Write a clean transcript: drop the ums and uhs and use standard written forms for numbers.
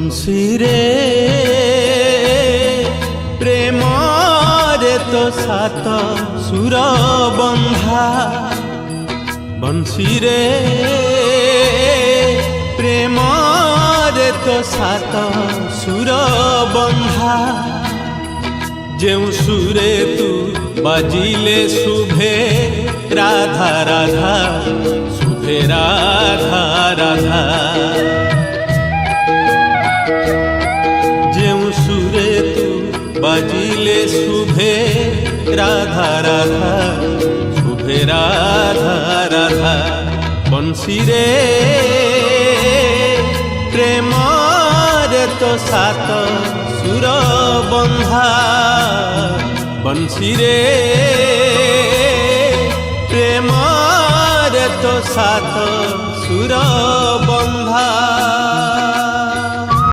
ବଂଶୀରେ ପ୍ରେମରେ ତ ସାତ ସୁର ବନ୍ଧା, ବଂଶୀରେ ପ୍ରେମରେ ତ ସାତ ସୁର ବନ୍ଧା। ଯେଉଁ ସୁରେ ତୁ ବାଜିଲେ ଶୁଭେ ରାଧା ରାଧା, ଶୁଭେ ରାଧା ରାଧା। ଯେଉଁ সুরে তু বাজিলে শুভে রাধা রাধা, শুভে রাধা রাধা। বংশীরে প্রেমরে তো সাত সুর বন্ধা, বংশীরে প্রেমরে তো সাত সুর বন্ধা।